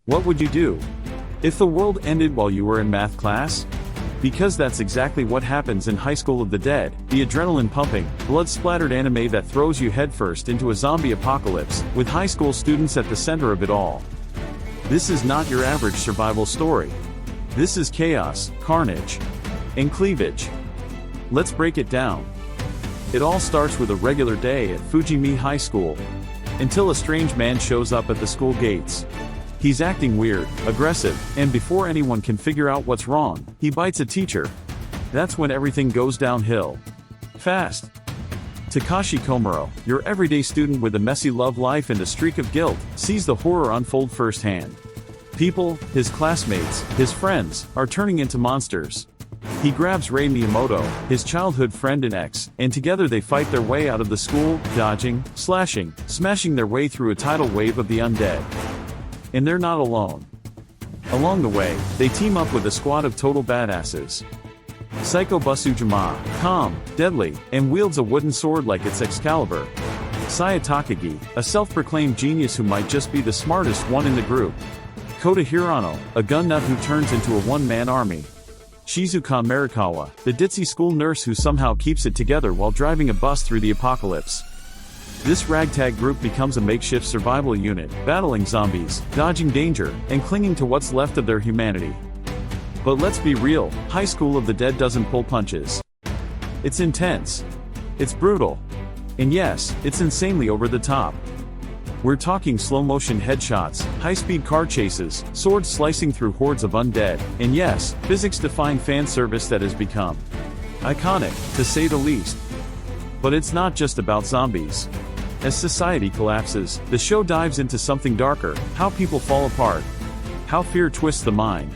What would you do if the world ended while you were in math class? Because that's exactly what happens in High School of the Dead, the adrenaline-pumping, blood-splattered anime that throws you headfirst into a zombie apocalypse, with high school students at the center of it all. This is not your average survival story. This is chaos, carnage, and cleavage. Let's break it down. It all starts with a regular day at Fujimi High School, until a strange man shows up at the school gates. He's acting weird, aggressive, and before anyone can figure out what's wrong, he bites a teacher. That's when everything goes downhill fast. Takashi Komuro, your everyday student with a messy love life and a streak of guilt, sees the horror unfold firsthand. People, his classmates, his friends, are turning into monsters. He grabs Rei Miyamoto, his childhood friend and ex, and together they fight their way out of the school, dodging, slashing, smashing their way through a tidal wave of the undead. And they're not alone. Along the way, they team up with a squad of total badasses. Psycho Busujima, calm, deadly, and wields a wooden sword like it's Excalibur. Saya Takagi, a self-proclaimed genius who might just be the smartest one in the group. Kota Hirano, a gun nut who turns into a one-man army. Shizuka Marikawa, the ditzy school nurse who somehow keeps it together while driving a bus through the apocalypse. This ragtag group becomes a makeshift survival unit, battling zombies, dodging danger, and clinging to what's left of their humanity. But let's be real, High School of the Dead doesn't pull punches. It's intense. It's brutal. And yes, it's insanely over the top. We're talking slow-motion headshots, high-speed car chases, swords slicing through hordes of undead, and yes, physics-defying fan service that has become iconic, to say the least. But it's not just about zombies. As society collapses, the show dives into something darker, how people fall apart, how fear twists the mind.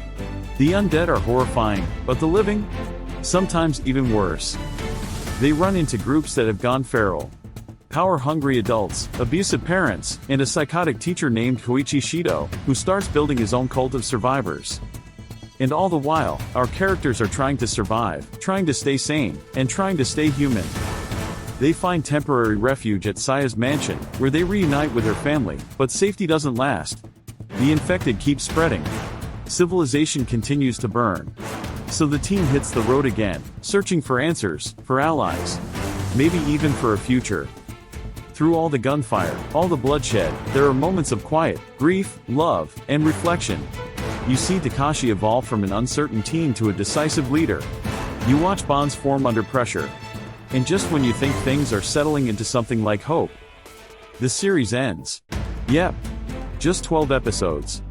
The undead are horrifying, but the living? Sometimes even worse. They run into groups that have gone feral. Power-hungry adults, abusive parents, and a psychotic teacher named Koichi Shido, who starts building his own cult of survivors. And all the while, our characters are trying to survive, trying to stay sane, and trying to stay human. They find temporary refuge at Saya's mansion, where they reunite with her family, but safety doesn't last. The infected keep spreading. Civilization continues to burn. So the team hits the road again, searching for answers, for allies, maybe even for a future. Through all the gunfire, all the bloodshed, there are moments of quiet, grief, love, and reflection. You see Takashi evolve from an uncertain teen to a decisive leader. You watch bonds form under pressure. And just when you think things are settling into something like hope, the series ends. Yep. Just 12 episodes.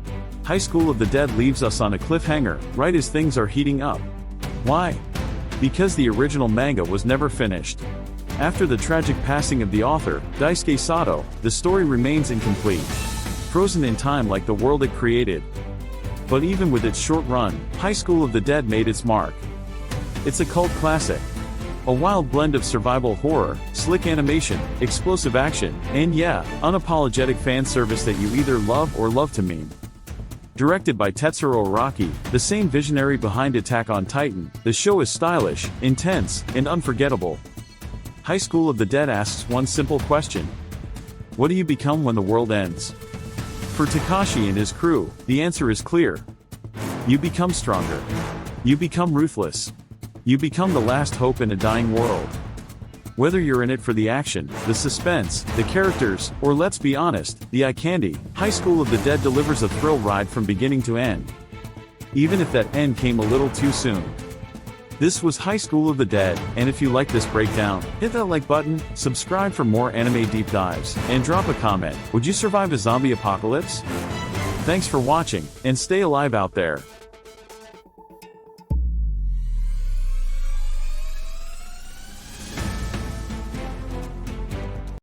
High School of the Dead leaves us on a cliffhanger, right as things are heating up. Why? Because the original manga was never finished. After the tragic passing of the author, Daisuke Sato, the story remains incomplete. Frozen in time like the world it created. But even with its short run, High School of the Dead made its mark. It's a cult classic. A wild blend of survival horror, slick animation, explosive action, and yeah, unapologetic fan service that you either love or love to meme. Directed by Tetsuro Araki, the same visionary behind Attack on Titan, the show is stylish, intense, and unforgettable. High School of the Dead asks one simple question. What do you become when the world ends? For Takashi and his crew, the answer is clear. You become stronger. You become ruthless. You become the last hope in a dying world. Whether you're in it for the action, the suspense, the characters, or let's be honest, the eye candy, High School of the Dead delivers a thrill ride from beginning to end. Even if that end came a little too soon. This was High School of the Dead, and if you like this breakdown, hit that like button, subscribe for more anime deep dives, and drop a comment. Would you survive a zombie apocalypse? Thanks for watching, and stay alive out there.